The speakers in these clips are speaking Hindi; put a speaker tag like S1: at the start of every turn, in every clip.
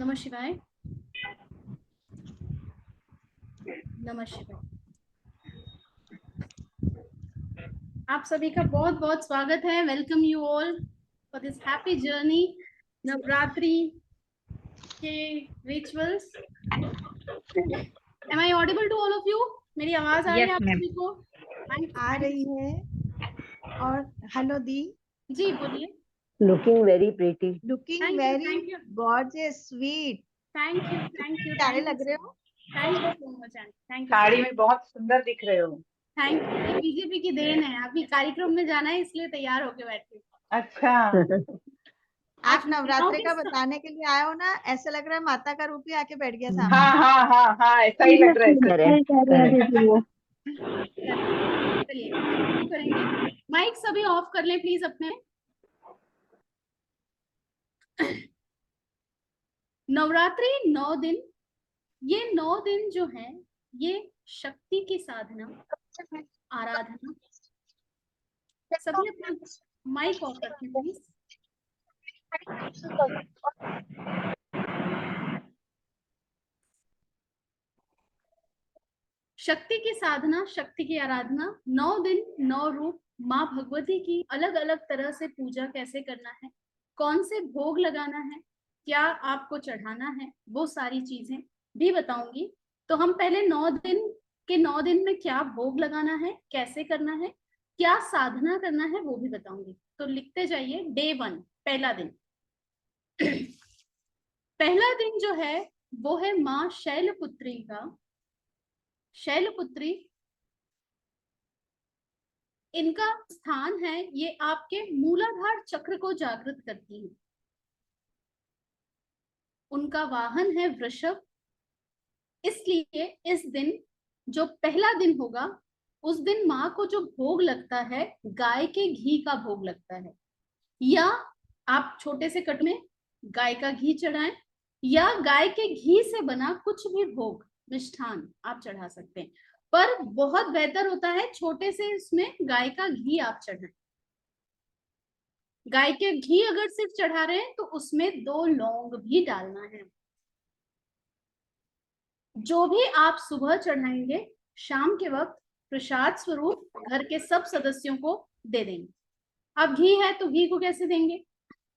S1: नमः शिवाय। नमः शिवाय। आप सभी का बहुत बहुत स्वागत है। Welcome you all for this happy journey Navratri के rituals. Am I audible to all of you? मेरी आवाज आ रही है आप सभी को?
S2: आ रही है। और हेलो दी
S1: जी बोलिए।
S3: Looking very pretty,
S2: looking very gorgeous, sweet.
S1: Thank you
S2: प्यारे लग रहे हो।
S1: Thank you so much. Thank you.
S3: Sari में बहुत सुंदर दिख रहे हो।
S1: Thank you. ये बीजेपी की देन है। अभी कार्यक्रम में जाना है इसलिए तैयार होके बैठे।
S3: अच्छा
S2: आप नवरात्रि का बताने के लिए आए हो ना, ऐसे लग रहा है माता का रूप ही आके बैठ गया सामने।
S3: हाँ हाँ हाँ हाँ, ऐसा ही लग रहा है।
S1: चलिए करेंगे। माइक सभी ऑफ कर लें प्लीज अपने। नवरात्रि 9 दिन, ये 9 दिन जो है ये शक्ति की साधना, आराधना। सभी अपना माइक ऑफ रखें प्लीज। शक्ति की साधना, शक्ति की आराधना, 9 दिन 9 रूप, माँ भगवती की अलग अलग तरह से पूजा कैसे करना है, कौन से भोग लगाना है, क्या आपको चढ़ाना है, वो सारी चीजें भी बताऊंगी। तो हम पहले 9 दिन के 9 दिन में क्या भोग लगाना है, कैसे करना है, क्या साधना करना है, वो भी बताऊंगी। तो लिखते जाइए। डे 1, पहला दिन। पहला दिन जो है वो है माँ शैलपुत्री का। शैलपुत्री इनका स्थान है, ये आपके मूलाधार चक्र को जागृत करती है। उनका वाहन है वृषभ। इसलिए इस दिन जो पहला दिन होगा उस दिन माँ को जो भोग लगता है गाय के घी का भोग लगता है, या आप छोटे से कट में गाय का घी चढ़ाएं, या गाय के घी से बना कुछ भी भोग मिष्ठान आप चढ़ा सकते हैं। पर बहुत बेहतर होता है छोटे से इसमें गाय का घी आप चढ़ाएं। गाय के घी अगर सिर्फ चढ़ा रहे हैं तो उसमें 2 लौंग भी डालना है। जो भी आप सुबह चढ़ाएंगे शाम के वक्त प्रसाद स्वरूप घर के सब सदस्यों को दे देंगे। अब घी है तो घी को कैसे देंगे?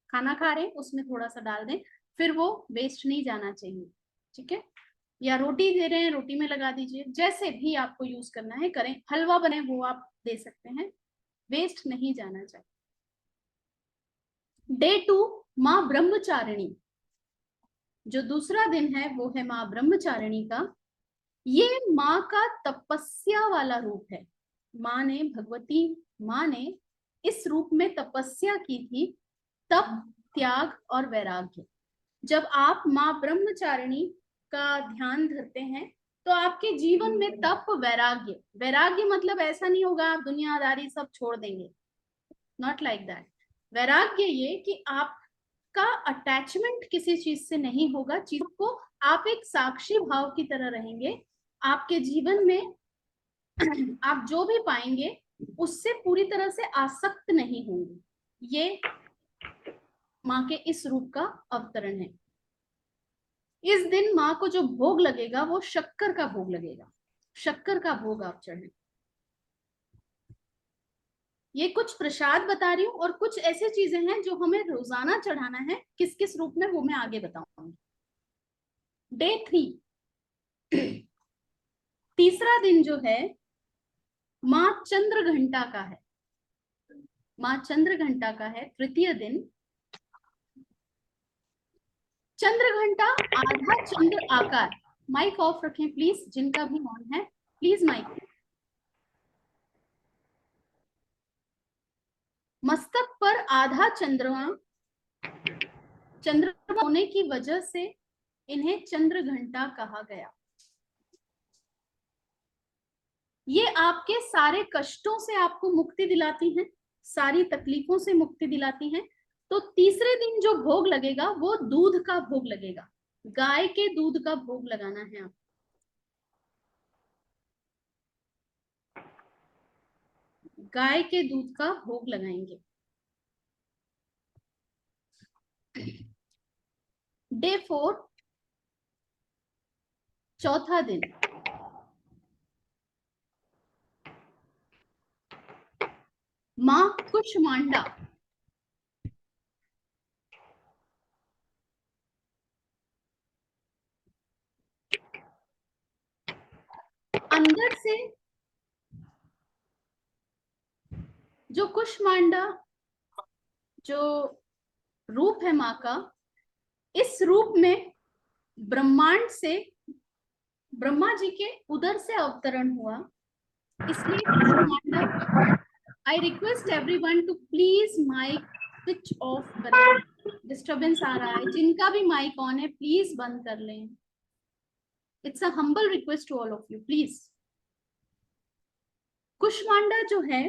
S1: खाना खा रहे हैं उसमें थोड़ा सा डाल दें, फिर वो वेस्ट नहीं जाना चाहिए। ठीक है? या रोटी दे रहे हैं रोटी में लगा दीजिए, जैसे भी आपको यूज करना है करें। हलवा बने वो आप दे सकते हैं, वेस्ट नहीं जाना चाहिए। डे 2, माँ ब्रह्मचारिणी। जो दूसरा दिन है वो है माँ ब्रह्मचारिणी का। ये माँ का तपस्या वाला रूप है। माँ ने, भगवती माँ ने इस रूप में तपस्या की थी, तप, त्याग और वैराग्य। जब आप माँ ब्रह्मचारिणी का ध्यान धरते हैं तो आपके जीवन में तप, वैराग्य, वैराग्य मतलब ऐसा नहीं होगा आप दुनियादारी सब छोड़ देंगे, नॉट लाइक दैट। वैराग्य ये कि आपका अटैचमेंट किसी चीज से नहीं होगा, चीज को आप एक साक्षी भाव की तरह रहेंगे। आपके जीवन में आप जो भी पाएंगे उससे पूरी तरह से आसक्त नहीं होंगे। ये माँ के इस रूप का अवतरण है। इस दिन माँ को जो भोग लगेगा वो शक्कर का भोग लगेगा। शक्कर का भोग आप चढ़ें। ये कुछ प्रसाद बता रही हूँ और कुछ ऐसी चीजें हैं जो हमें रोजाना चढ़ाना है, किस किस रूप में वो मैं आगे बताऊंगी। डे 3, तीसरा दिन जो है माँ चंद्र घंटा का है। माँ चंद्र घंटा का है तृतीय दिन। चंद्र घंटा आधा चंद्र आकार। माइक ऑफ रखें प्लीज, जिनका भी ऑन है प्लीज माइक। मस्तक पर आधा चंद्रमा, चंद्रमा होने की वजह से इन्हें चंद्र घंटा कहा गया। ये आपके सारे कष्टों से आपको मुक्ति दिलाती हैं, सारी तकलीफों से मुक्ति दिलाती हैं। तो तीसरे दिन जो भोग लगेगा वो दूध का भोग लगेगा। गाय के दूध का भोग लगाना है आप। गाय के दूध का भोग लगाएंगे। डे 4, चौथा दिन माँ कुष्मांडा। अंदर से जो कुष्मांडा जो रूप है माँ का, इस रूप में ब्रह्मांड से ब्रह्मा जी के उदर से अवतरण हुआ, इसलिए Kushmanda. I request everyone to please mic switch off करें, डिस्टरबेंस आ रहा है। जिनका भी माइक ऑन है प्लीज बंद कर लें। It's a humble request to all of you, please. Kushmanda जो है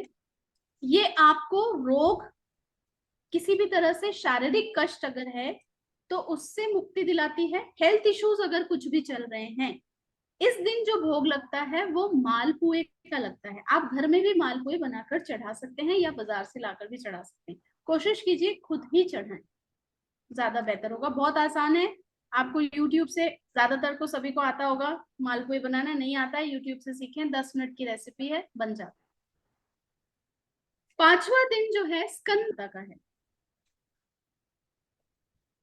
S1: ये आपको रोग, किसी भी तरह से शारीरिक कष्ट अगर है तो उससे मुक्ति दिलाती है। हेल्थ इश्यूज अगर कुछ भी चल रहे हैं, इस दिन जो भोग लगता है वो मालपुए का लगता है। आप घर में भी मालपुए बनाकर चढ़ा सकते हैं या बाजार से लाकर भी चढ़ा सकते हैं। कोशिश कीजिए खुद ही चढ़ाएं, ज्यादा बेहतर होगा। बहुत आसान है, आपको यूट्यूब से, ज्यादातर को सभी को आता होगा मालपुए बनाना। नहीं आता है यूट्यूब से सीखें, 10 मिनट की रेसिपी है, बन जाता। पांचवा दिन जो है स्कंद का है।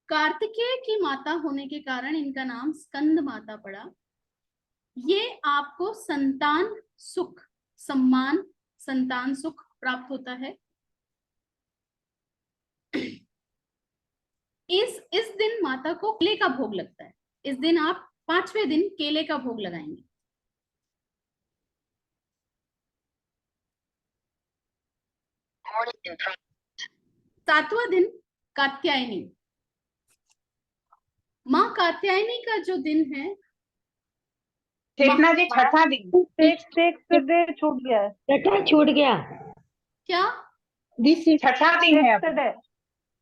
S1: कार्तिकेय की माता होने के कारण इनका नाम स्कंद माता पड़ा। ये आपको संतान सुख, सम्मान, संतान सुख प्राप्त होता है। इस दिन माता को केले का भोग लगता है। इस दिन आप 5वें दिन केले का भोग लगाएंगे। सातवां दिन कात्यायनी। माँ कात्यायनी का जो दिन है,
S3: चेतना जी छठा दिन।
S4: छूट गया, छूट गया।
S1: क्या
S3: छठा दिन है अब।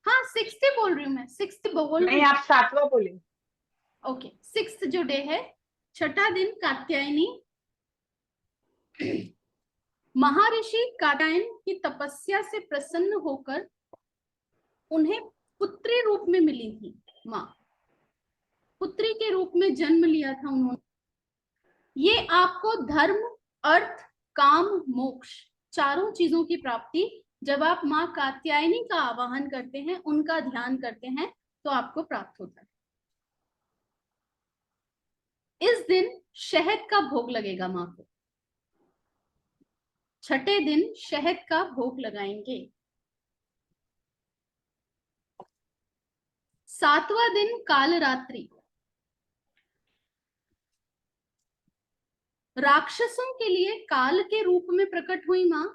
S1: हाँ 6th बोल रही हूँ मैं, 6th बोल रही
S3: नहीं, आप 7वां बोले।
S1: ओके 6th जो डे है, छठा दिन कात्यायनी। महर्षि कात्यायन की तपस्या से प्रसन्न होकर उन्हें पुत्री रूप में मिली थी माँ, पुत्री के रूप में जन्म लिया था उन्होंने। ये आपको धर्म, अर्थ, काम, मोक्ष, चारों चीजों की प्राप्ति, जब आप माँ कात्यायनी का आवाहन करते हैं, उनका ध्यान करते हैं, तो आपको प्राप्त होता है। इस दिन शहद का भोग लगेगा माँ को। छठे दिन शहद का भोग लगाएंगे। 7वां दिन कालरात्रि। राक्षसों के लिए काल के रूप में प्रकट हुई माँ।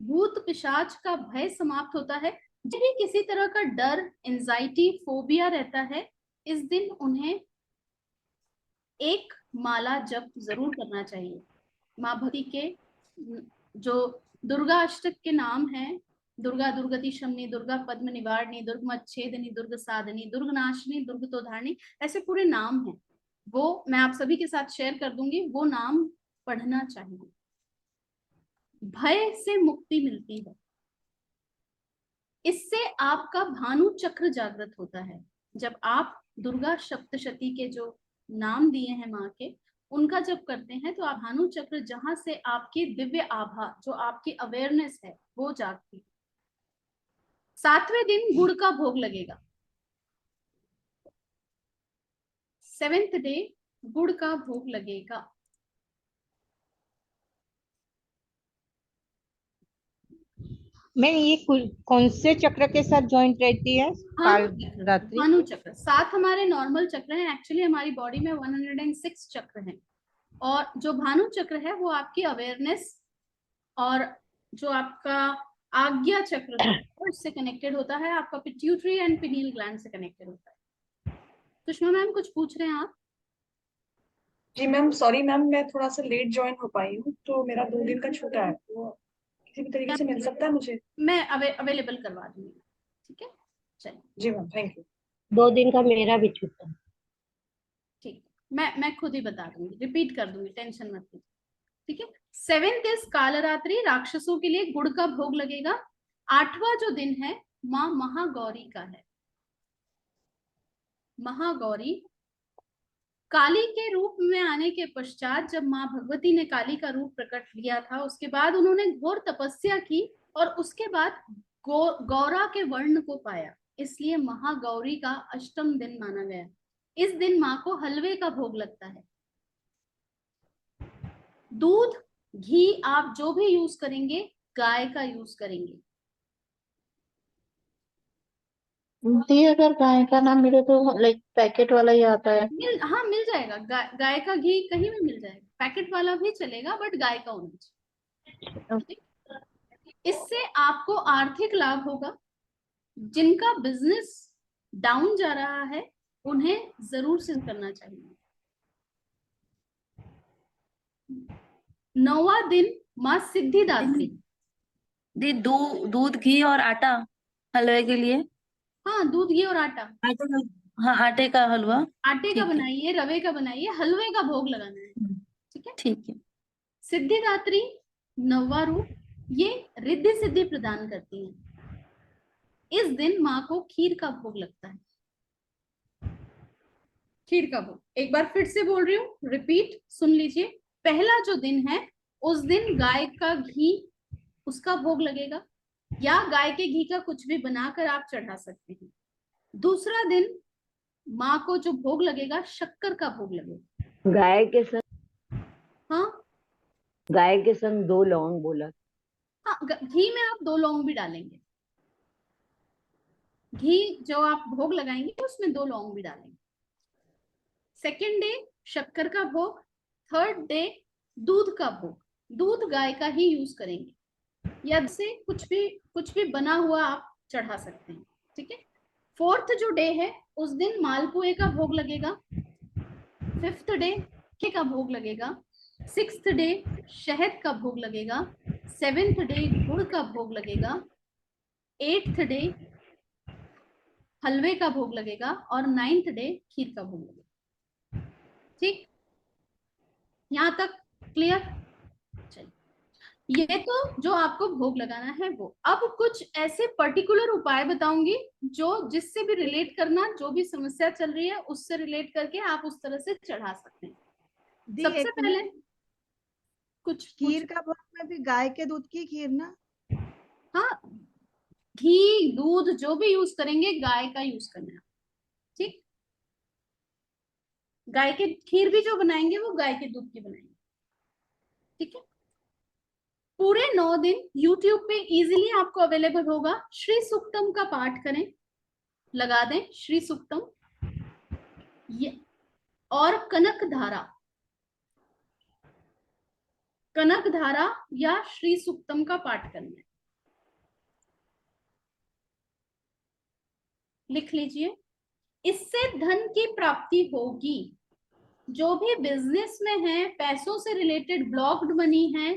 S1: भूत पिशाच का भय समाप्त होता है। जब भी किसी तरह का डर, एंजाइटी, फोबिया रहता है, इस दिन उन्हें एक माला जप जरूर करना चाहिए। माँ भक्ति के जो दुर्गा अष्टक के नाम हैं, दुर्गा दुर्गति शमनी, दुर्गा पद्म निवारणी, दुर्ग मच्छेदनी, दुर्ग साधनी, दुर्ग नाशनी, दुर्ग तो धारणी, ऐसे पूरे नाम हैं। वो मैं आप सभी के साथ शेयर कर दूंगी, वो नाम पढ़ना चाहिए। भय से मुक्ति मिलती है। इससे आपका भानु चक्र जागृत होता है। जब आप दुर्गा सप्तशती के जो नाम दिए हैं माँ के, उनका जब करते हैं तो आप भानु चक्र, जहां से आपकी दिव्य आभा, जो आपकी अवेयरनेस है, वो जागती है। 7वें दिन गुड़ का भोग लगेगा। 7th डे गुड़ का भोग लगेगा।
S4: मैं ये कौन से चक्र के साथ ज्वाइंट रहती है? कालरात्रि,
S1: भानु चक्र। 7 हमारे नॉर्मल चक्र हैं। एक्चुअली हमारी बॉडी में 106 चक्र हैं, और जो भानु चक्र है वो आपकी अवेयरनेस और जो आपका आज्ञा चक्र है उससे कनेक्टेड होता है। आपका पिट्यूटरी एंड पिनियल ग्लैंड से कनेक्टेड होता है। सुषमा मैम कुछ पूछ रहे हैं आप?
S5: जी मैम, सॉरी मैम, मैं थोड़ा सा लेट ज्वाइन हो पाई हूँ, तो मेरा 2 दिन का छूटा है, तो किसी भी तरीके से मिल सकता है मुझे?
S1: मैं अवेलेबल करवा दूंगी। ठीक है, चलिए।
S5: जी मैम, थैंक यू।
S4: 2 दिन का मेरा भी छूटा है।
S1: ठीक, मैं खुद ही बता दूंगी, रिपीट कर दूंगी, टेंशन मत लीजिए। ठीक है। 7th इज कालरात्रि, राक्षसों के लिए गुड़ का भोग लगेगा। 8वां जो दिन है माँ महागौरी का है। महागौरी काली के रूप में आने के पश्चात जब माँ भगवती ने काली का रूप प्रकट लिया था, उसके बाद उन्होंने घोर तपस्या की और उसके बाद गौरा के वर्ण को पाया, इसलिए महागौरी का अष्टम दिन माना गया। इस दिन माँ को हलवे का भोग लगता है। दूध घी आप जो भी यूज करेंगे गाय का यूज करेंगे।
S6: दी अगर गाय का ना मिले तो लाइक पैकेट वाला ही आता है।
S1: हाँ मिल जाएगा, गाय का घी कहीं भी मिल जाएगा, पैकेट वाला भी चलेगा बट गाय का होना चाहिए। इससे आपको आर्थिक लाभ होगा। जिनका बिजनेस डाउन जा रहा है उन्हें जरूर से करना चाहिए। 9वां दिन माँ सिद्धिदात्री।
S7: दी दूध घी और आटा हलवे के लिए।
S1: हाँ दूध घी और आटा,
S7: आटे का, हाँ आटे का हलवा।
S1: आटे
S7: ठीक
S1: का
S7: है।
S1: बनाइए, रवे का बनाइए, हलवे का भोग लगाना है। ठीक है।
S7: ठीक है।
S1: सिद्धिदात्री 9वां रूप, ये रिद्धि सिद्धि प्रदान करती है। इस दिन माँ को खीर का भोग लगता है। खीर का भोग एक बार फिर से बोल रही हूँ, रिपीट सुन लीजिए। पहला जो दिन है उस दिन गाय का घी उसका भोग लगेगा, या गाय के घी का कुछ भी बनाकर आप चढ़ा सकते हैं। दूसरा दिन माँ को जो भोग लगेगा शक्कर का भोग लगेगा।
S8: गाय के संग,
S1: हाँ
S8: गाय के संग 2 लौंग बोला।
S1: हाँ, घी में आप 2 लौंग भी डालेंगे। घी जो आप भोग लगाएंगे उसमें 2 लौंग भी डालेंगे। सेकेंड डे शक्कर का भोग। थर्ड डे दूध का भोग। दूध गाय का ही यूज करेंगे, या से कुछ भी बना हुआ आप चढ़ा सकते हैं। ठीक है। फोर्थ जो डे है उस दिन मालपुए का भोग लगेगा। फिफ्थ डे के का भोग लगेगा। सिक्स्थ डे शहद का भोग लगेगा। सेवेंथ डे गुड़ का भोग लगेगा। एट्थ डे हलवे का भोग लगेगा और 9th डे खीर का भोग लगेगा। ठीक, यहां तक क्लियर? चलिए, ये तो जो आपको भोग लगाना है वो। अब कुछ ऐसे पर्टिकुलर उपाय बताऊंगी जो जिससे भी रिलेट करना, जो भी समस्या चल रही है उससे रिलेट करके आप उस तरह से चढ़ा सकते हैं।
S2: दी
S1: सबसे
S2: एक
S1: पहले
S2: मिनट,
S1: कुछ
S2: खीर का भोग में भी गाय के दूध की खीर ना?
S1: हाँ, घी दूध जो भी यूज करेंगे गाय का यूज करना है। ठीक, गाय के खीर भी जो बनाएंगे वो गाय के दूध की बनाएंगे। ठीक है। पूरे 9 दिन YouTube पे इजीली आपको अवेलेबल होगा। श्री सुक्तम का पाठ करें, लगा दें श्री सुक्तम, ये और कनक धारा या श्री सुक्तम का पाठ करना है। लिख लीजिए, इससे धन की प्राप्ति होगी। जो भी बिजनेस में है, पैसों से रिलेटेड ब्लॉक्ड मनी है,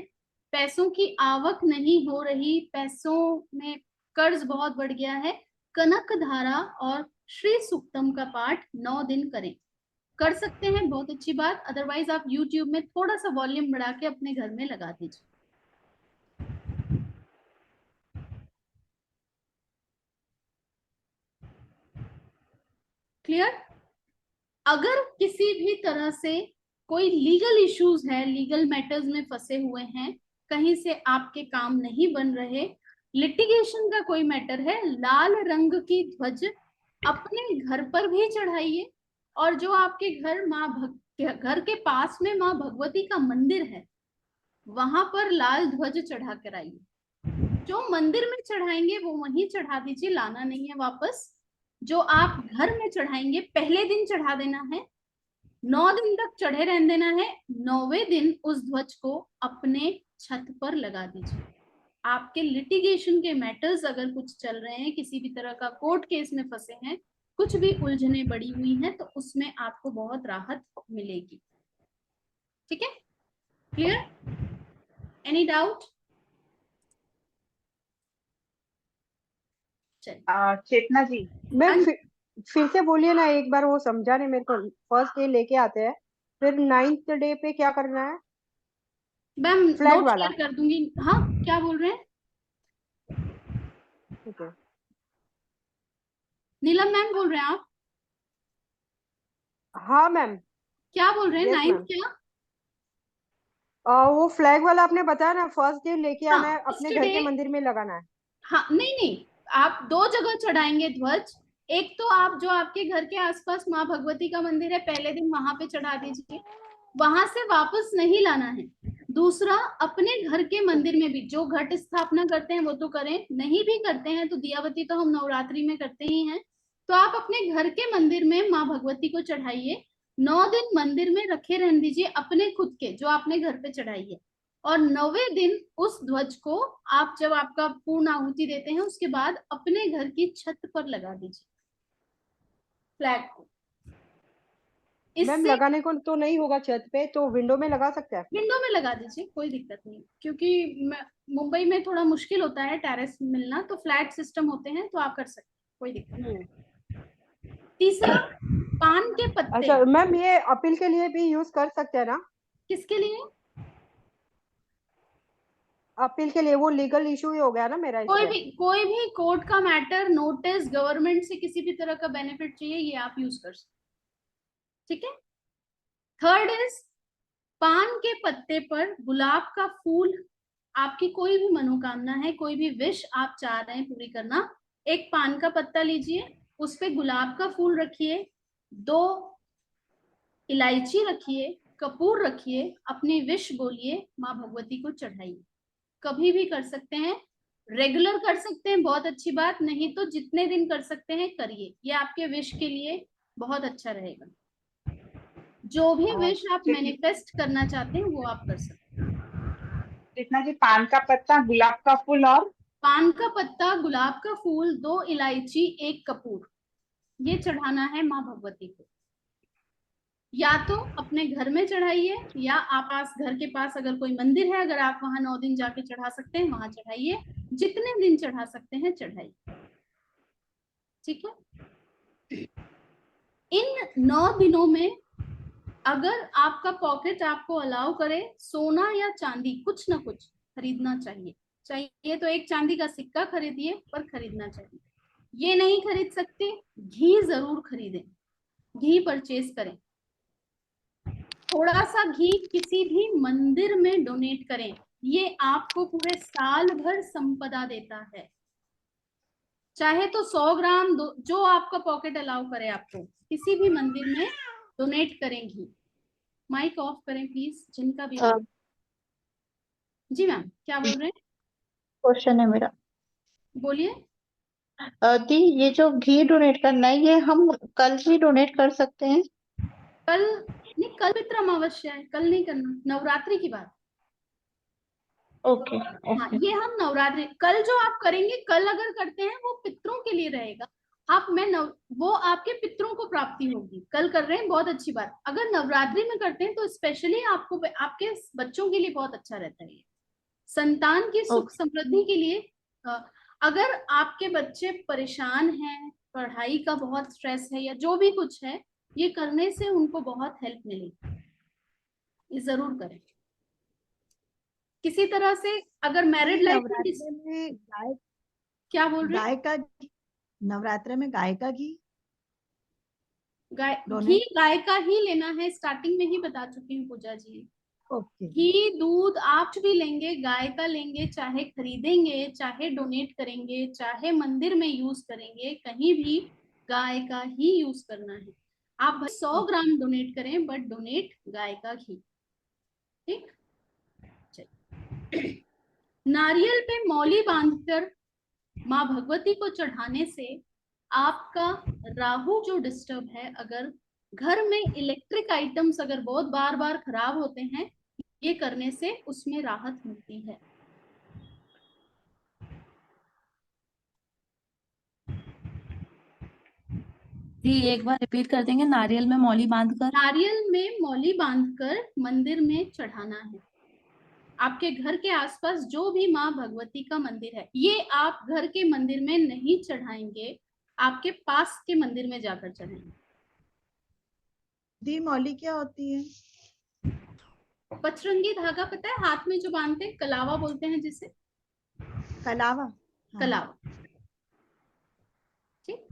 S1: पैसों की आवक नहीं हो रही, पैसों में कर्ज बहुत बढ़ गया है, कनक धारा और श्री सुक्तम का पाठ 9 दिन करें। कर सकते हैं, बहुत अच्छी बात। अदरवाइज आप YouTube में थोड़ा सा वॉल्यूम बढ़ा के अपने घर में लगा दीजिए। क्लियर? अगर किसी भी तरह से कोई लीगल इश्यूज है, लीगल मैटर्स में फंसे हुए हैं, कहीं से आपके काम नहीं बन रहे, लिटिगेशन का कोई मैटर है, लाल रंग की ध्वज अपने घर पर भी चढ़ाइए। और जो आपके घर के पास में माँ भगवती का मंदिर है वहां पर लाल ध्वज चढ़ा कर आइए। जो मंदिर में चढ़ाएंगे वो वहीं चढ़ा दीजिए, लाना नहीं है वापस। जो आप घर में चढ़ाएंगे पहले दिन चढ़ा देना है, 9 दिन तक चढ़े रहने देना है। 9वें दिन उस ध्वज को अपने छत पर लगा दीजिए। आपके लिटिगेशन के मैटर्स अगर कुछ चल रहे हैं, किसी भी तरह का कोर्ट केस में फंसे हैं, कुछ भी उलझने बड़ी हुई हैं, तो उसमें आपको बहुत राहत मिलेगी। ठीक है, clear? Any doubt?
S3: Chetna ji,
S4: ma'am फिर से बोलिए ना एक बार, वो समझा नहीं मेरे को। फर्स्ट डे लेके आते हैं, फिर 9th डे पे क्या करना है?
S1: मैम
S4: फ्लैट
S1: नोट
S4: वाला।
S1: शेयर कर दूंगी। हाँ, क्या बोल रहे हैं?
S4: ठीक है।
S1: नीलम मैम बोल रहे हैं आप?
S4: हाँ मैम।
S1: क्या बोल रहे हैं?
S4: Yes,
S1: ninth
S4: ma'am.
S1: क्या?
S4: वो फ्लैग वाला आपने बताया ना, फर्स्ट डे लेके आना है,
S1: हाँ,
S4: अपने
S1: फर्स्ट
S4: घर
S1: डे।
S4: के मंदिर में लगाना है।
S1: हाँ, नहीं नहीं, आप दो जगह चढ़ाएंगे ध्वज। एक तो आप जो आपके घर के आसपास माँ भगवती का मंदिर है, पहले दिन वहां पे चढ़ा दीजिए, वहां से वापस नहीं लाना है। दूसरा, अपने घर के मंदिर में भी जो घट स्थापना करते हैं वो तो करें, नहीं भी करते हैं तो दियावती तो हम नवरात्रि में करते ही हैं, तो आप अपने घर के मंदिर में माँ भगवती को चढ़ाइए। 9 दिन मंदिर में रखे रहने दीजिए अपने खुद के जो आपने घर पे चढ़ाइए, और 9वें दिन उस ध्वज को आप जब आपका पूर्ण आहुति देते हैं उसके बाद अपने घर की छत पर लगा दीजिए फ्लैग को।
S4: मैम
S1: इससे
S4: लगाने को तो नहीं होगा छत पे, तो विंडो में लगा सकते हैं।
S1: विंडो में लगा दीजिए, कोई दिक्कत नहीं, क्योंकि मुंबई में थोड़ा मुश्किल होता है टेरेस मिलना, तो फ्लैट सिस्टम होते हैं तो आप कर सकते हैं, कोई दिक्कत नहीं। तीसरा, पान के पत्ते।
S4: अच्छा मैम, ये अपील के लिए भी यूज कर सकते हैं ना?
S1: किसके लिए?
S4: अपील के लिए, वो लीगल इशू ही हो गया ना मेरा इससे।
S1: कोई भी कोर्ट का मैटर, नोटिस, गवर्नमेंट से किसी भी तरह का बेनिफिट चाहिए, ये आप यूज कर सकते, ठीक है। थर्ड इज, पान के पत्ते पर गुलाब का फूल, आपकी कोई भी मनोकामना है, कोई भी विश आप चाह रहे हैं पूरी करना, एक पान का पत्ता लीजिए, उस पे गुलाब का फूल रखिए, 2 इलायची रखिए, कपूर रखिए, अपनी विश बोलिए, माँ भगवती को चढ़ाइए। कभी भी कर सकते हैं, रेगुलर कर सकते हैं, बहुत अच्छी बात, नहीं तो जितने दिन कर सकते हैं करिए, ये आपके विश के लिए बहुत अच्छा रहेगा। जो भी विश आप मैनिफेस्ट करना चाहते हैं वो आप कर सकते हैं।
S3: चेतना जी, पान का पत्ता, गुलाब का फूल और
S1: पान का पत्ता, गुलाब का फूल, 2 इलायची, 1 कपूर, ये चढ़ाना है माँ भगवती को। या तो अपने घर में चढ़ाइए, या आप घर के पास अगर कोई मंदिर है, अगर आप वहां 9 दिन जाके चढ़ा सकते हैं वहां चढ़ाइए, जितने दिन चढ़ा सकते हैं चढ़ाइए, ठीक है। इन 9 दिनों में अगर आपका पॉकेट आपको अलाउ करे, सोना या चांदी कुछ ना कुछ खरीदना चाहिए तो एक चांदी का सिक्का खरीदिए, पर खरीदना चाहिए। ये नहीं खरीद सकते, घी जरूर खरीदें, घी परचेज करें। थोड़ा सा घी किसी भी मंदिर में डोनेट करें, ये आपको पूरे साल भर संपदा देता है। चाहे तो 100 ग्राम, जो आपका पॉकेट अलाउ करे, आपको किसी भी मंदिर में डोनेट करें घी। माइक ऑफ करें प्लीज, जिनका भी जी मैम, क्या बोल रहे हैं?
S6: क्वेश्चन है मेरा।
S1: बोलिए।
S6: दी, ये जो घी डोनेट करना है, ये हम कल ही डोनेट कर सकते हैं?
S1: कल नहीं, कल पितृ अमावस्या है, कल नहीं करना, नवरात्रि की बात।
S6: ओके
S1: हाँ,
S6: ओके।
S1: ये हम नवरात्रि, कल जो आप करेंगे, कल अगर करते हैं वो पितरों के लिए रहेगा, वो आपके पितरों को प्राप्ति होगी। कल कर रहे हैं, बहुत अच्छी बात। अगर नवरात्रि में करते हैं तो स्पेशली आपको, आपके बच्चों के लिए बहुत अच्छा रहता है, संतान की सुख समृद्धि के लिए। अगर आपके बच्चे परेशान हैं, पढ़ाई का बहुत स्ट्रेस है, या जो भी कुछ है, ये करने से उनको बहुत हेल्प मिलेगी, ये जरूर करें। किसी तरह से अगर मैरिड लाइफ में
S2: नवरात्रे में गाय,
S1: क्या बोल रहे हैं?
S2: गाय का, नवरात्रे में गाय का घी
S1: घी गाय का ही लेना है, स्टार्टिंग में ही बता चुकी हूँ पूजा जी।
S2: ओके।
S1: घी, दूध आप भी लेंगे, गाय का लेंगे, चाहे खरीदेंगे, चाहे डोनेट करेंगे, चाहे मंदिर में यूज करेंगे, कहीं भी गाय का ही यूज करना है। आप 100 ग्राम डोनेट करें, बट डोनेट गाय का घी, ठीक। नारियल पे मौली बांधकर माँ भगवती को चढ़ाने से आपका राहु जो डिस्टर्ब है, अगर घर में इलेक्ट्रिक आइटम्स अगर बहुत बार बार खराब होते हैं, ये करने से उसमें राहत मिलती है।
S7: जी, एक बार रिपीट कर देंगे? नारियल में मौली बांधकर?
S1: नारियल में मौली बांधकर मंदिर में चढ़ाना है। आपके घर के आसपास जो भी माँ भगवती का मंदिर है, ये आप घर के मंदिर में नहीं चढ़ाएंगे, आपके पास के मंदिर में जाकर चढ़ाएंगे।
S2: दी, मौली क्या होती है?
S1: पचरंगी धागा पता है, हाथ में जो बांधते हैं, कलावा बोलते हैं जिसे,
S2: कलावा। हाँ।
S1: कलावा, ठीक।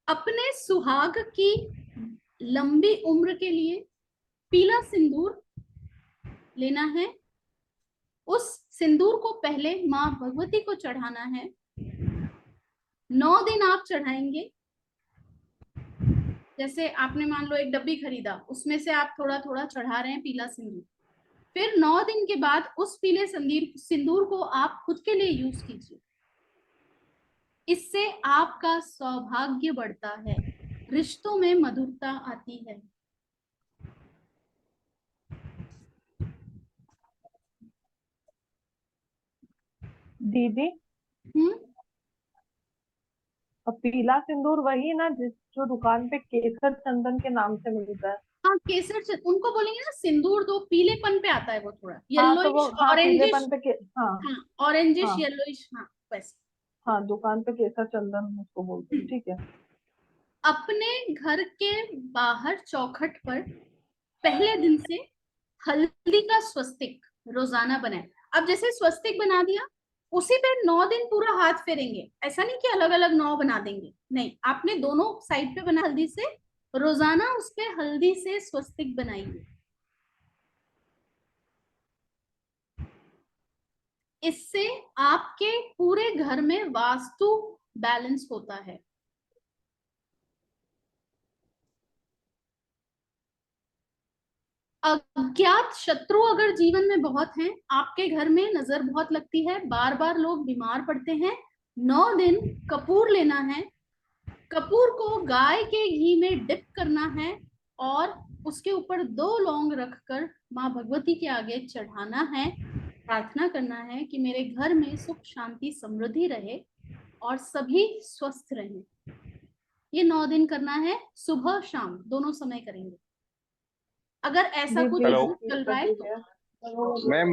S1: अपने सुहाग की लंबी उम्र के लिए पीला सिंदूर लेना है। उस सिंदूर को पहले माँ भगवती को चढ़ाना है। 9 दिन आप चढ़ाएंगे। जैसे आपने मान लो एक डब्बी खरीदा, उसमें से आप थोड़ा थोड़ा चढ़ा रहे हैं पीला सिंदूर। फिर 9 दिन के बाद उस पीले सिंदूर को आप खुद के लिए यूज कीजिए। इससे आपका सौभाग्य बढ़ता है, रिश्तों में मधुरता आती है।
S9: दीदी, अब पीला सिंदूर वही ना जो दुकान पे केसर चंदन के नाम से मिलता है?
S1: हाँ, उनको बोलेंगे ना सिंदूर, दो पीलेपन पे आता है वो, थोड़ा
S9: हाँ तो वो,
S1: येलोइश
S9: हाँ
S1: ऑरेंजिश।
S9: पीलेपन पे
S1: हाँ, ऑरेंजिश
S9: हाँ
S1: येलोइश, हाँ वैसे।
S9: हाँ, दुकान पे केसर चंदन उसको बोलते हैं, ठीक है।
S1: अपने घर के बाहर चौखट पर पहले दिन से हल्दी का स्वस्तिक रोजाना बनाए। अब जैसे स्वस्तिक बना दिया, उसी पे 9 दिन पूरा हाथ फेरेंगे। ऐसा नहीं कि अलग अलग 9 बना देंगे, नहीं, आपने दोनों साइड पे बना हल्दी से, रोजाना उस पे हल्दी से स्वस्तिक बनाइए। इससे आपके पूरे घर में वास्तु बैलेंस होता है। अज्ञात शत्रु अगर जीवन में बहुत हैं, आपके घर में नजर बहुत लगती है, बार बार लोग बीमार पड़ते हैं, 9 दिन कपूर लेना है। कपूर को गाय के घी में डिप करना है और उसके ऊपर 2 लौंग रखकर माँ भगवती के आगे चढ़ाना है। प्रार्थना करना है कि मेरे घर में सुख शांति समृद्धि रहे और सभी स्वस्थ रहें। ये 9 दिन करना है, सुबह शाम दोनों समय करेंगे। अगर ऐसा कुछ चल रहा है तो
S10: मैम,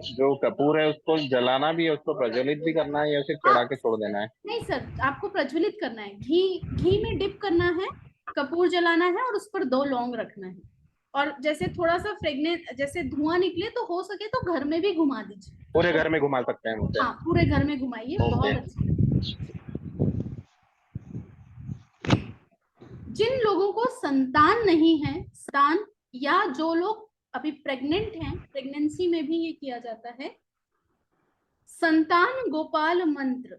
S10: जो कपूर है उसको जलाना भी है, उसको प्रज्वलित भी करना है या सिर्फ चढ़ा के छोड़ देना है?
S1: नहीं सर, आपको प्रज्वलित करना है, घी में डिप करना है, कपूर जलाना है और उस पर 2 लौंग रखना है। और जैसे थोड़ा सा फ्रेगनेंस, जैसे धुआं निकले तो हो सके तो घर में भी घुमा दीजिए।
S10: पूरे घर में घुमा सकते हैं मुझे?
S1: हाँ, पूरे घर में घुमाइए, बहुत अच्छा। जिन लोगों को संतान नहीं है, संतान, या जो लोग अभी प्रेग्नेंट हैं, प्रेगनेंसी में भी ये किया जाता है। संतान गोपाल मंत्र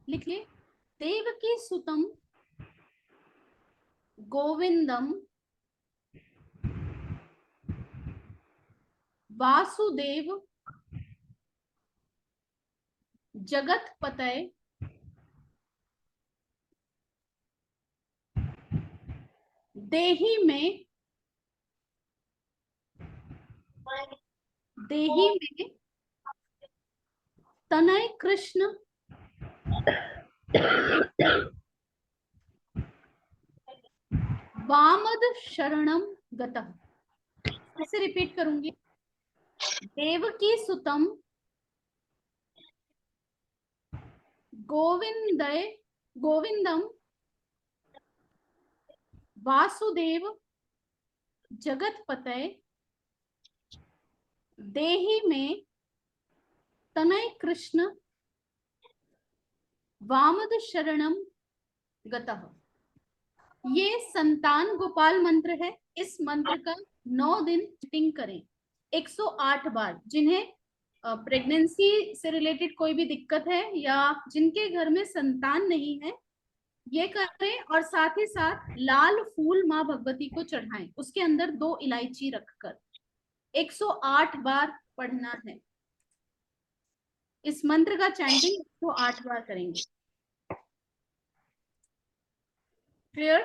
S1: लिखिए। देवकी सुतम गोविंदम वासुदेव जगत पतय देही में तनय कृष्ण वामद शरणम गतः। ऐसे रिपीट करूंगी। देवकी सुतम गोविंदम वासुदेव जगत पतय देही में तनय कृष्ण वामद शरणम गतः। ये संतान गोपाल मंत्र है। इस मंत्र का 9 दिन चैंटिंग करें, 108 बार। जिन्हें प्रेगनेंसी से रिलेटेड कोई भी दिक्कत है या जिनके घर में संतान नहीं है, ये करें। और साथ ही साथ लाल फूल माँ भगवती को चढ़ाएं, उसके अंदर 2 इलायची रखकर 108 बार पढ़ना है। इस मंत्र का चैंटिंग 108 बार करेंगे। क्लियर?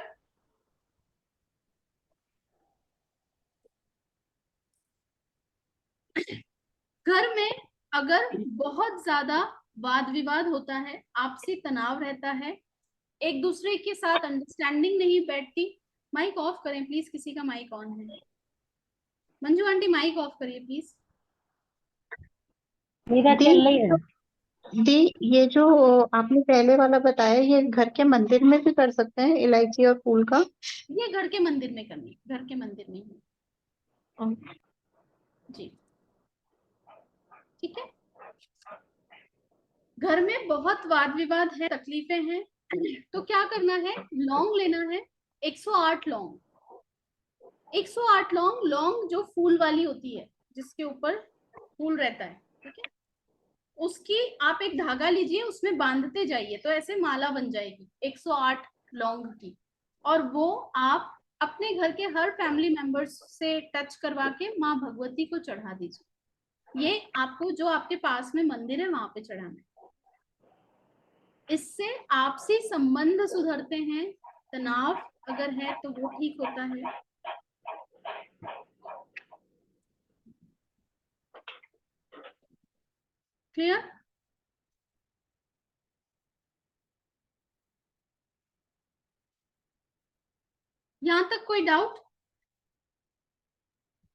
S1: घर में अगर बहुत ज्यादा वाद विवाद होता है, आपसी तनाव रहता है, एक दूसरे के साथ अंडरस्टैंडिंग नहीं बैठती, माइक ऑफ करें प्लीज। किसी का माइक ऑन है? मंजू आंटी माइक ऑफ करिए प्लीज।
S6: मेरा चल रही है। दी, ये जो आपने पहले वाला बताया, ये घर के मंदिर में भी कर सकते हैं, इलायची और फूल का?
S1: ये घर के मंदिर में करनी, घर के मंदिर में ही जी, ठीक है। घर में बहुत वाद विवाद है, तकलीफें हैं, तो क्या करना है? लौंग लेना है, 108 लौंग। 108 लौंग, लौंग जो फूल वाली होती है, जिसके ऊपर फूल रहता है, ठीक है, उसकी आप एक धागा लीजिए, उसमें बांधते जाइए तो ऐसे माला बन जाएगी 108 लौंग की। और वो आप अपने घर के हर फैमिली मेंबर्स से टच करवा के माँ भगवती को चढ़ा दीजिए। ये आपको जो आपके पास में मंदिर है वहां पे चढ़ाना है। इससे आपसी संबंध सुधरते हैं, तनाव अगर है तो वो ठीक होता है। क्लियर? यहां तक कोई डाउट?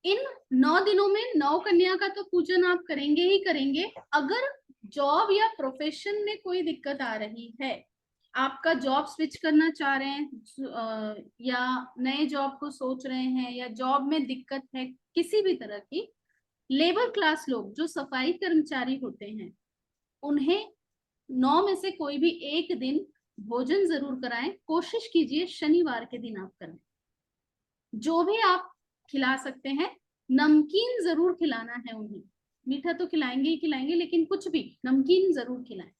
S1: इन 9 दिनों में 9 कन्या का तो पूजन आप करेंगे ही करेंगे। अगर जॉब या प्रोफेशन में कोई दिक्कत आ रही है, आपका जॉब स्विच करना चाह रहे हैं या नए जॉब को सोच रहे हैं, या जॉब में दिक्कत है किसी भी तरह की, लेबर क्लास लोग जो सफाई कर्मचारी होते हैं, उन्हें 9 में से कोई भी एक दिन भोजन जरूर कराएं। कोशिश कीजिए शनिवार के दिन आप करें। जो भी आप खिला सकते हैं, नमकीन जरूर खिलाना है उन्हें। मीठा तो खिलाएंगे ही खिलाएंगे, लेकिन कुछ भी नमकीन जरूर खिलाएं।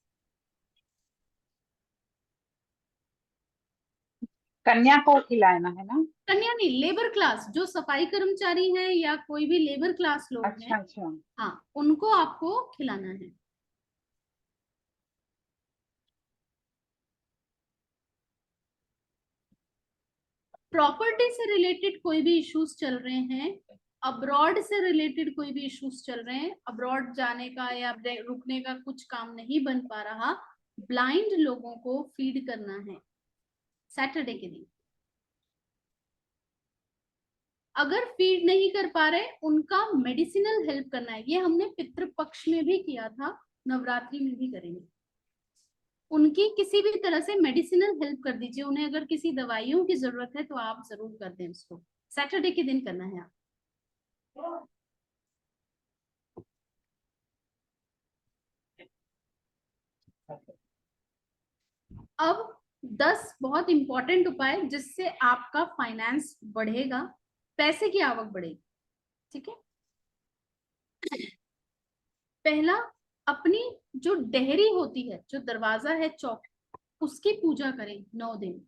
S3: कन्या को खिलाना है ना?
S1: कन्या नहीं, लेबर क्लास जो सफाई कर्मचारी हैं या कोई भी लेबर क्लास लोग हैं,
S3: अच्छा अच्छा।
S1: हाँ, उनको आपको खिलाना है। प्रॉपर्टी से रिलेटेड कोई भी इश्यूज चल रहे हैं, अब्रॉड से रिलेटेड कोई भी इश्यूज चल रहे हैं, अब्रॉड जाने का या रुकने का कुछ काम नहीं बन पा रहा, ब्लाइंड लोगों को फीड करना है सैटरडे के दिन। अगर फीड नहीं कर पा रहे, उनका मेडिसिनल हेल्प करना है। ये हमने पितृपक्ष में भी किया था, नवरात्रि में भी करेंगे। उनकी किसी भी तरह से मेडिसिनल हेल्प कर दीजिए। उन्हें अगर किसी दवाइयों की जरूरत है तो आप जरूर कर दें उसको। सैटरडे के दिन करना है आप। अब 10 बहुत इंपॉर्टेंट उपाय जिससे आपका फाइनेंस बढ़ेगा, पैसे की आवक बढ़ेगी, ठीक है। पहला, अपनी जो डेहरी होती है, जो दरवाजा है चौक, उसकी पूजा करें 9 दिन।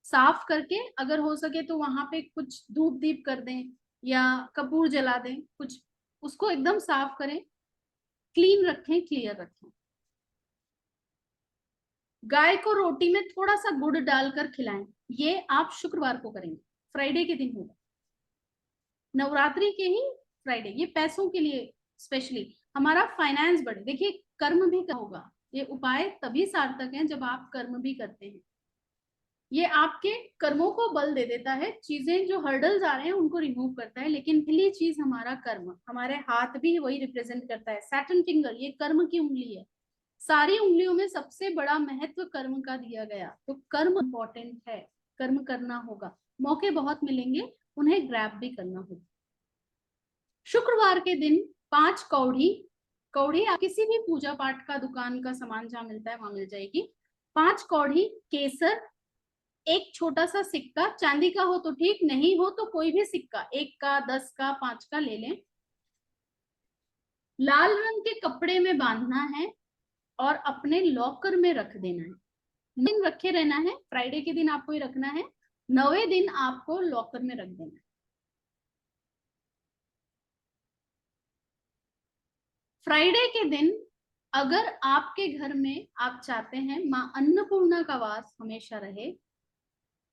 S1: साफ करके अगर हो सके तो वहां पे कुछ धूप दीप कर दें या कपूर जला दें, कुछ उसको एकदम साफ करें, क्लीन रखें, क्लियर रखें। गाय को रोटी में थोड़ा सा गुड़ डालकर खिलाएं। ये आप शुक्रवार को करेंगे, फ्राइडे के दिन होगा, नवरात्रि के ही फ्राइडे। ये पैसों के लिए स्पेशली, हमारा फाइनेंस बढ़े। देखिए, कर्म भी होगा। ये उपाय तभी सार्थक हैं जब आप कर्म भी करते हैं। ये आपके कर्मों को बल दे देता है, चीजें जो हर्डल्स आ रहे हैं उनको रिमूव करता है। लेकिन पहली चीज हमारा कर्म, हमारे हाथ भी वही रिप्रेजेंट करता है। सैटर्न फिंगर, ये कर्म की उंगली है। सारी उंगलियों में सबसे बड़ा महत्व कर्म का दिया गया, तो कर्म इंपॉर्टेंट है। कर्म करना होगा, मौके बहुत मिलेंगे, उन्हें ग्रैब भी करना होगा। शुक्रवार के दिन 5 कौड़ी, कौड़ी आप किसी भी पूजा पाठ का दुकान का सामान जहां मिलता है वहां मिल जाएगी। 5 कौड़ी केसर, एक छोटा सा सिक्का, चांदी का हो तो ठीक, नहीं हो तो कोई भी सिक्का, 1 का, 10 का, 5 का ले लें। लाल रंग के कपड़े में बांधना है और अपने लॉकर में रख देना है। दिन रखे रहना है, फ्राइडे के दिन आपको ही रखना है, 9वें दिन आपको लॉकर में रख देना है। फ्राइडे के दिन अगर आपके घर में आप चाहते हैं माँ अन्नपूर्णा का वास हमेशा रहे,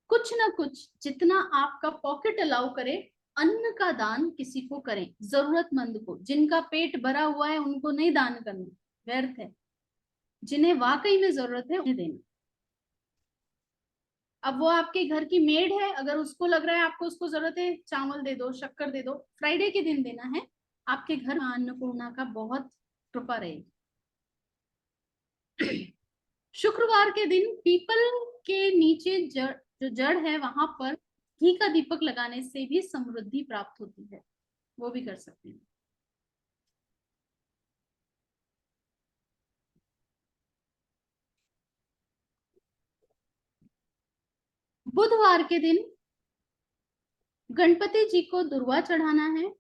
S1: कुछ ना कुछ जितना आपका पॉकेट अलाउ करे, अन्न का दान किसी को करें, जरूरतमंद को। जिनका पेट भरा हुआ है उनको नहीं दान करना, व्यर्थ है। जिन्हें वाकई में जरूरत है उन्हें देना। अब वो आपके घर की मेड है, अगर उसको लग रहा है आपको उसको जरूरत है, चावल दे दो, शक्कर दे दो, फ्राइडे के दिन देना है। आपके घर में अन्नपूर्णा का बहुत कृपा रहेगी। शुक्रवार के दिन पीपल के नीचे जो जड़ है वहां पर घी का दीपक लगाने से भी समृद्धि प्राप्त होती है, वो भी कर सकते हैं। बुधवार के दिन गणपति जी को दुर्वा चढ़ाना है।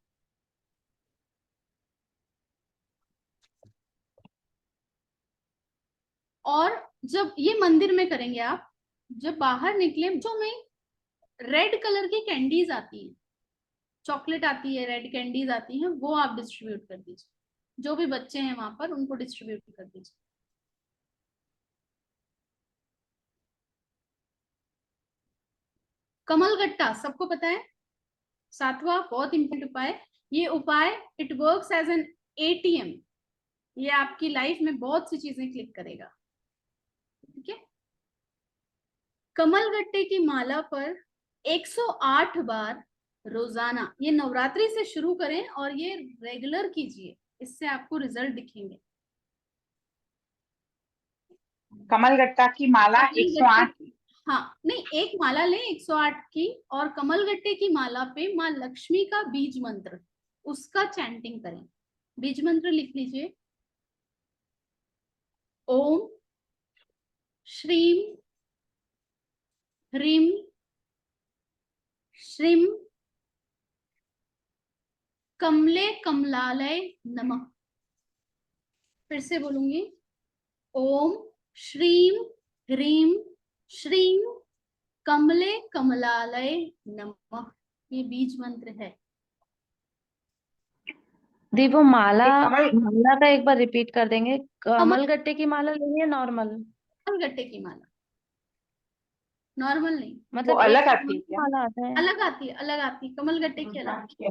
S1: और जब ये मंदिर में करेंगे आप, जब बाहर निकले जो में रेड कलर की कैंडीज आती है, चॉकलेट आती है, रेड कैंडीज आती हैं, वो आप डिस्ट्रीब्यूट कर दीजिए। जो भी बच्चे हैं वहां पर उनको डिस्ट्रीब्यूट कर दीजिए। कमलगट्टा सबको पता है, सातवां बहुत इंपॉर्टेंट उपाय। ये उपाय it works as an ATM। ये आपकी लाइफ में बहुत सी चीजें क्लिक करेगा। ठीक है। कमलगट्टे की माला पर 108 बार रोजाना, ये नवरात्रि से शुरू करें और ये रेगुलर कीजिए, इससे आपको रिजल्ट दिखेंगे।
S3: कमलगट्टा की माला 108।
S1: हाँ नहीं, एक माला लें 108 की, और कमलगट्टे की माला पे माँ लक्ष्मी का बीज मंत्र, उसका चैंटिंग करें। बीज मंत्र लिख लीजिए। ओम श्रीम ह्रीम श्रीम कमले कमलालय नमः। फिर से बोलूंगी, ओम श्रीम ह्रीम श्रीम कमले कमलालय नमः। ये बीज मंत्र है।
S7: दी वो माला,
S3: कमल
S7: माला का एक बार रिपीट कर देंगे। कमलगट्टे की माला लेनी है नॉर्मल?
S1: कमलगट्टे की माला, नॉर्मल नहीं।
S3: वो
S7: मतलब
S3: अलग
S7: एक
S3: आती है क्या?
S7: माला आता है?
S1: अलग आती है, अलग आती है, कमलगट्टे की अलग आती है।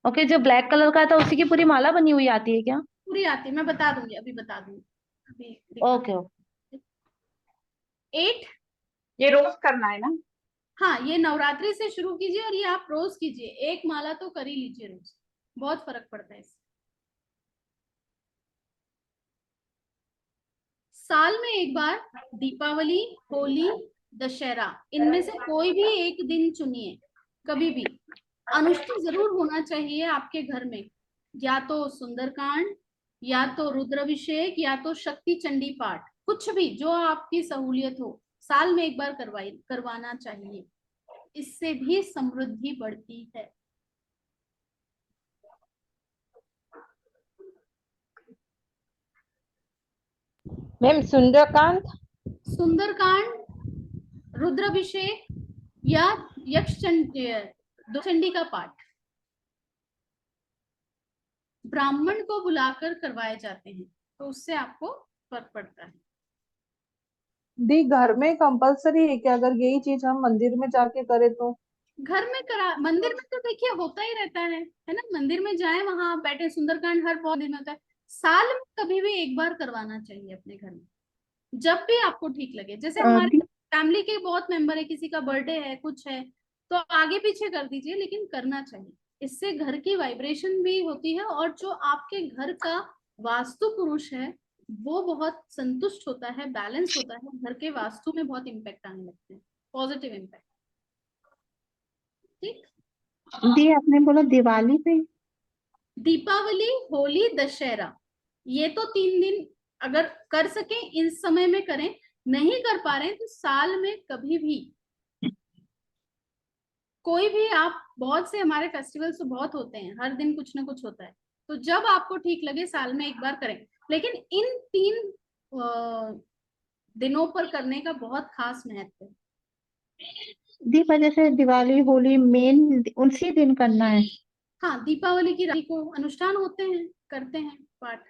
S7: ओके, जो ब्लैक कलर का था उसी की पूरी माला बनी हुई आती है क्या?
S1: पूरी आती है, मैं बता दूंगी, अभी बता दूंगी, अभी
S7: ओके ओके।
S1: 8।
S3: ये रोज करना है ना?
S1: हाँ, ये नवरात्रि से शुरू कीजिए और ये आप रोज कीजिए। एक माला तो कर ही लीजिए रोज, बहुत फर्क पड़ता है इससे। साल में एक बार दीपावली, होली, दशहरा, इनमें से कोई भी एक दिन चुनिए। कभी भी अनुष्ठान जरूर होना चाहिए आपके घर में, या तो सुंदरकांड, या तो रुद्राभिषेक, या तो शक्ति चंडी पाठ, कुछ भी जो आपकी सहूलियत हो, साल में एक बार करवाना चाहिए। इससे भी समृद्धि बढ़ती है।
S11: मैम
S1: सुंदरकांड, रुद्राभिषेक या यक्ष चंडी का पाठ ब्राह्मण को बुलाकर करवाए जाते हैं, तो उससे आपको फर्क पड़ता है।
S9: दी घर में कंपलसरी है क्या, अगर यही चीज हम मंदिर में जाके करें तो?
S1: घर में करा, मंदिर में तो देखिए होता ही रहता है ना। मंदिर में जाए, वहां बैठे, सुंदरकांड हर बहुत दिन में होता है। साल में कभी भी एक बार करवाना चाहिए अपने घर में, जब भी आपको ठीक लगे। जैसे हमारे फैमिली के बहुत मेंबर है, किसी का बर्थडे है, कुछ है, तो आगे पीछे कर दीजिए, लेकिन करना चाहिए। इससे घर की वाइब्रेशन भी होती है, और जो आपके घर का वास्तु पुरुष है वो बहुत संतुष्ट होता है, बैलेंस होता है। घर के वास्तु में बहुत इम्पैक्ट आने लगते हैं, पॉजिटिव इम्पैक्ट। ठीक।
S6: दी आपने बोला दिवाली पे?
S1: दीपावली, होली, दशहरा, ये तो 3 दिन अगर कर सके इन समय में करें। नहीं कर पा रहे हैं तो साल में कभी भी, कोई भी आप, बहुत से हमारे फेस्टिवल्स तो बहुत होते हैं, हर दिन कुछ ना कुछ होता है, तो जब आपको ठीक लगे साल में एक बार करें। लेकिन इन 3 दिनों पर करने का बहुत खास महत्व है।
S6: दी वजह से दिवाली होली मेन उसी दिन करना है?
S1: हाँ, दीपावली की रात को अनुष्ठान होते हैं, करते हैं पाठ,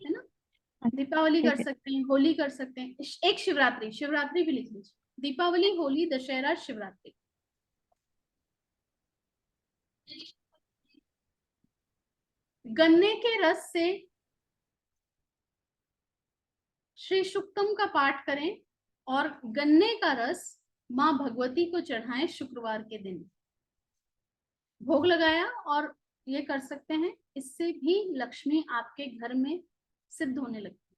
S1: है ना। दीपावली कर सकते हैं, होली कर सकते हैं, एक शिवरात्रि, शिवरात्रि भी लिख लीजिए। दीपावली, होली, दशहरा, शिवरात्रि। गन्ने के रस से श्री सुक्तम का पाठ करें, और गन्ने का रस माँ भगवती को चढ़ाएं शुक्रवार के दिन। भोग लगाया और ये कर सकते हैं, इससे भी लक्ष्मी आपके घर में सिद्ध होने लगती है।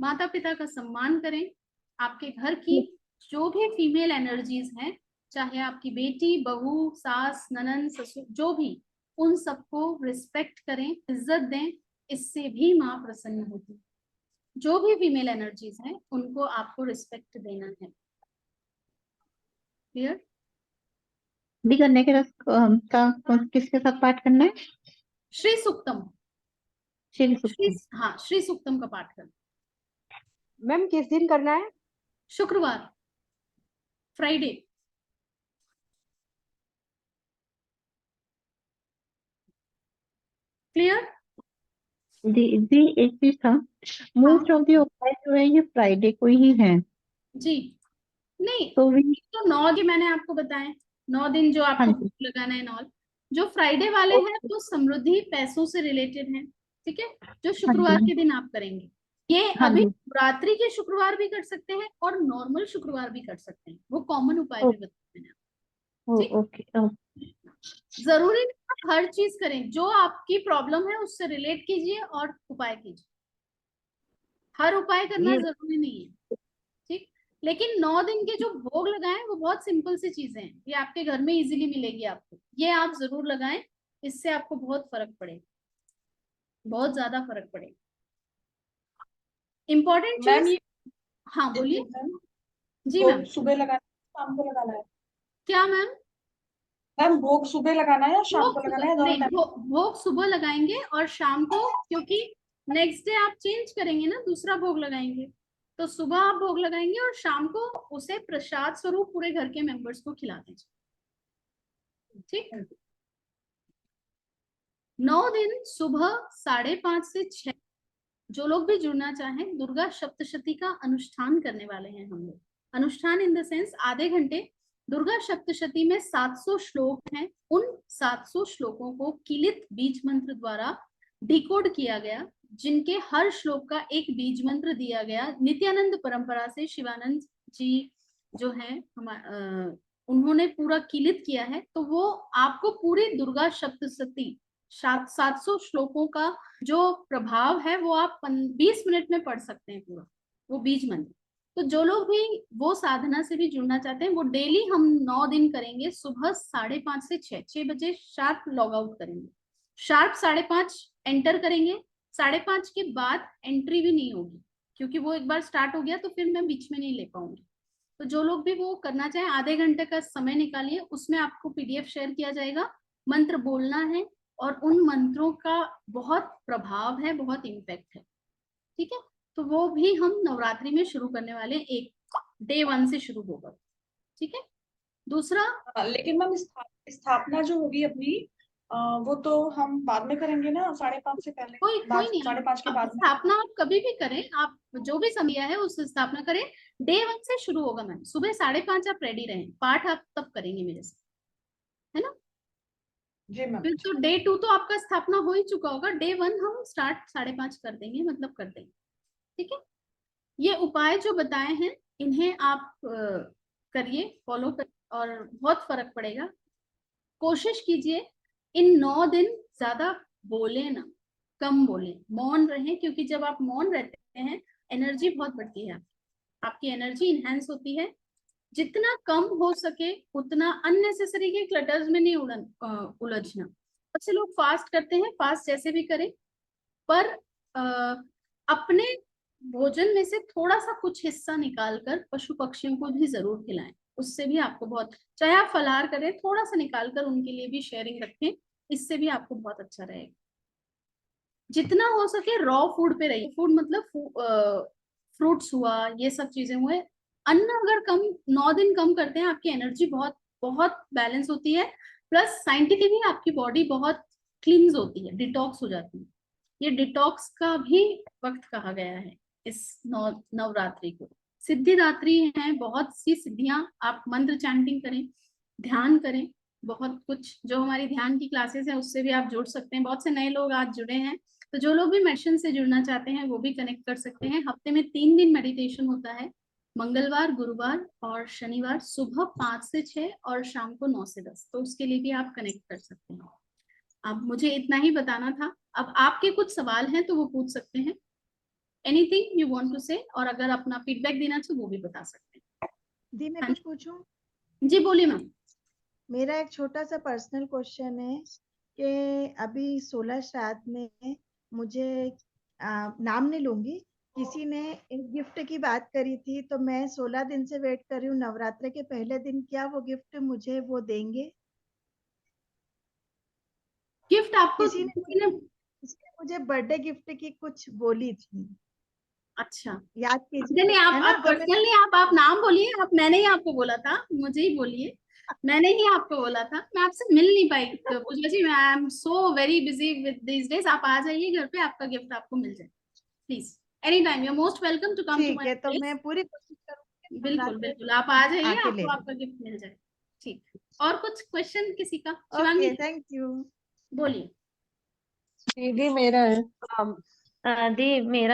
S1: माता पिता का सम्मान करें। आपके घर की जो भी फीमेल एनर्जीज हैं, चाहे आपकी बेटी, बहू, सास, ननंद, ससुर, जो भी, उन सबको रिस्पेक्ट करें, इज्जत दें। इससे भी माँ प्रसन्न होती है। जो भी फीमेल एनर्जीज हैं उनको आपको रिस्पेक्ट देना है। क्लियर?
S6: दी करने के रस किसके साथ पाठ करना है?
S1: श्री सूक्तम।
S6: श्री
S1: श्री,
S6: सूक्तम।
S1: हाँ, श्री सूक्तम का पाठ करना।
S4: मैम किस दिन करना है?
S1: शुक्रवार, फ्राइडे। क्लियर?
S6: दी एक चीज था, मोस्ट ऑफ दी उपाय जो है ये फ्राइडे को ही है।
S1: जी नहीं,
S6: तो भी
S1: तो 9 दिन मैंने आपको बताए, 9 दिन जो आपको
S6: हाँ
S1: भोग लगाना है नॉल। जो फ्राइडे वाले हैं वो समृद्धि पैसों से रिलेटेड हैं, ठीक है, जो शुक्रवार के दिन आप करेंगे। ये
S6: हाँ
S1: अभी
S6: जी।
S1: रात्रि के शुक्रवार भी कर सकते हैं और नॉर्मल शुक्रवार भी कर सकते हैं, वो कॉमन उपाय भी बताते हैं। ठीक?
S6: ओके।
S1: जरूरी नहीं आप हर चीज करें, जो आपकी प्रॉब्लम है उससे रिलेट कीजिए और उपाय कीजिए। हर उपाय करना जरूरी नहीं है, ठीक। लेकिन 9 दिन के जो भोग लगाएं वो बहुत सिंपल सी चीजें हैं, ये आपके घर में इजीली मिलेगी आपको, ये आप जरूर लगाएं, इससे आपको बहुत फर्क पड़ेगा, बहुत ज्यादा फर्क पड़ेगा। इम्पोर्टेंट
S5: मैम
S1: चीज,
S5: ये
S1: हाँ बोलिए।
S5: मैम
S1: जी
S5: भोग
S1: मैम।
S5: सुबह लगाना है, शाम को लगाना है?
S1: क्या मैम?
S5: मैम भोग सुबह लगाना है या शाम
S1: भोग
S5: को लगाना
S1: सुबह
S5: है, दोनों
S1: नहीं,
S5: टाइम?
S1: भोग सुबह लगाएंगे और शाम को, क्योंकि नेक्स्ट डे आप चेंज करेंगे ना, दूसरा भोग लगाएंगे, तो सुबह आप भोग लगाएंगे और शाम को उसे प्रसाद स्वरूप पूरे घर के मेंबर्स को खिला दीजिए। ठीक। 9 दिन सुबह 5:30 से 6, जो लोग भी जुड़ना चाहें, दुर्गा सप्तशती का अनुष्ठान करने वाले हैं हम लोग। अनुष्ठान इन द सेंस आधे घंटे। दुर्गा सप्तशती में 700 श्लोक हैं, उन 700 श्लोकों को किलित बीज मंत्र द्वारा डिकोड किया गया, जिनके हर श्लोक का एक बीज मंत्र दिया गया। नित्यानंद परंपरा से शिवानंद जी जो है उन्होंने पूरा किलित किया है, तो वो आपको पूरी दुर्गा सप्तशती 700 श्लोकों का जो प्रभाव है वो आप 20 मिनट में पढ़ सकते हैं पूरा, वो बीज मंत्र। तो जो लोग भी वो साधना से भी जुड़ना चाहते हैं, वो डेली हम 9 दिन करेंगे, सुबह 5:30 से 6 बजे शार्प लॉग आउट करेंगे, शार्प 5:30 एंटर करेंगे, 5:30 के बाद एंट्री भी नहीं होगी, क्योंकि वो एक बार स्टार्ट हो गया तो फिर मैं बीच में नहीं ले पाऊंगी। तो जो लोग भी वो करना चाहें, आधे घंटे का समय निकालिए, उसमें आपको पीडीएफ शेयर किया जाएगा, मंत्र बोलना है और उन मंत्रों का बहुत प्रभाव है, बहुत इम्पैक्ट है। ठीक है, तो वो भी हम नवरात्रि में शुरू करने वाले हैं, एक डे 1 से शुरू होगा। ठीक है। दूसरा,
S5: लेकिन मैम स्थापना जो होगी अपनी, वो तो हम बाद में करेंगे ना, 5:30 से पहले?
S1: कोई नहीं,
S5: 5:30 के बाद में
S1: स्थापना आप कभी भी करें, आप जो भी समय है उस स्थापना करें। डे 1 से शुरू होगा मैम, सुबह 5:30 आप रेडी रहें, पाठ आप तब करेंगे मेरे से, है ना?
S5: जी मैम।
S1: फिर तो डे 2 तो आपका स्थापना हो ही चुका होगा, डे 1 हम स्टार्ट 5:30 कर देंगे, मतलब कर देंगे। ठीक है। ये उपाय जो बताए हैं इन्हें आप करिए, फॉलो करिए और बहुत फर्क पड़ेगा। कोशिश कीजिए इन 9 दिन ज्यादा बोले ना, कम बोले, मौन रहें, क्योंकि जब आप मौन रहते हैं एनर्जी बहुत बढ़ती है, आपकी एनर्जी इनहेंस होती है। जितना कम हो सके उतना अननेसेसरी के क्लटर्स में नहीं उलझना। बहुत से लोग फास्ट करते हैं, फास्ट जैसे भी करें, पर अपने भोजन में से थोड़ा सा कुछ हिस्सा निकालकर पशु पक्षियों को भी जरूर खिलाएं, उससे भी आपको बहुत, चाहे आप फलाहार करें, थोड़ा सा निकालकर उनके लिए भी शेयरिंग रखें, इससे भी आपको बहुत अच्छा रहेगा। जितना हो सके रॉ फूड पे रहिए, फूड मतलब फ्रूट्स हुआ, ये सब चीजें हुए। अन्न अगर कम 9 दिन कम करते हैं, आपकी एनर्जी बहुत बहुत बैलेंस होती है, प्लस साइंटिफिकली आपकी बॉडी बहुत क्लींस होती है, डिटॉक्स हो जाती है। ये डिटॉक्स का भी वक्त कहा गया है इस नवरात्रि को। सिद्धिदात्री है, बहुत सी सिद्धियां, आप मंत्र चैंटिंग करें, ध्यान करें, बहुत कुछ जो हमारी ध्यान की क्लासेस है उससे भी आप जुड़ सकते हैं। बहुत से नए लोग आज जुड़े हैं, तो जो लोग भी मेडिटेशन से जुड़ना चाहते हैं वो भी कनेक्ट कर सकते हैं। हफ्ते में 3 दिन मेडिटेशन होता है, मंगलवार, गुरुवार और शनिवार, सुबह 5 से 6 और शाम को 9 से 10, तो उसके लिए भी आप कनेक्ट कर सकते हैं। अब मुझे इतना ही बताना था, अब आपके कुछ सवाल हैं तो वो पूछ सकते हैं, एनीथिंग यू वांट टू से, और अगर अपना फीडबैक देना चाहे वो भी बता सकते हैं।
S2: दी मैं कुछ पूछूं?
S1: जी बोलिए मैम।
S2: मेरा एक छोटा सा पर्सनल क्वेश्चन है कि अभी 16 श्राद्ध में मुझे नाम नहीं लूंगी, किसी ने एक गिफ्ट की बात करी थी, तो मैं 16 दिन से वेट कर रही हूँ नवरात्र के पहले दिन, क्या वो गिफ्ट मुझे वो देंगे?
S1: गिफ्ट आपको
S2: किसी ने मुझे बर्थडे गिफ्ट की कुछ बोली थी,
S1: अच्छा,
S2: याद
S1: नहीं
S2: कीजिए,
S1: नहीं,
S2: है ना?
S1: आप
S2: तो मैंने
S1: पर्सनली आप नाम बोलिए, आप, मैंने ही आपको बोला था, मुझे ही बोलिए, मैंने ही आपको बोला था। मैं आपसे मिल नहीं पाई तो पूजा जी, मैं I am so very busy with this days. आप आ जाइए घर पे, आपका गिफ्ट आपको मिल जाए please, any time. You are most welcome to come to
S2: ठीक
S1: माय
S2: है, तो
S1: प्लेस।
S2: मैं पूरी कोशिश करूंगी
S1: बिल्कुल
S2: नवरात्र
S1: बिल्कुल, आप आ जाइए,
S2: आके
S1: आपको
S2: ले
S1: आपका गिफ्ट मिल जाए। ठीक, और कुछ क्वेश्चन किसी का?
S2: लूं।
S1: Shivangi
S2: okay, thank you.
S1: बोलिए।
S9: दीदी मेरा है।
S4: um,
S7: दी मेरा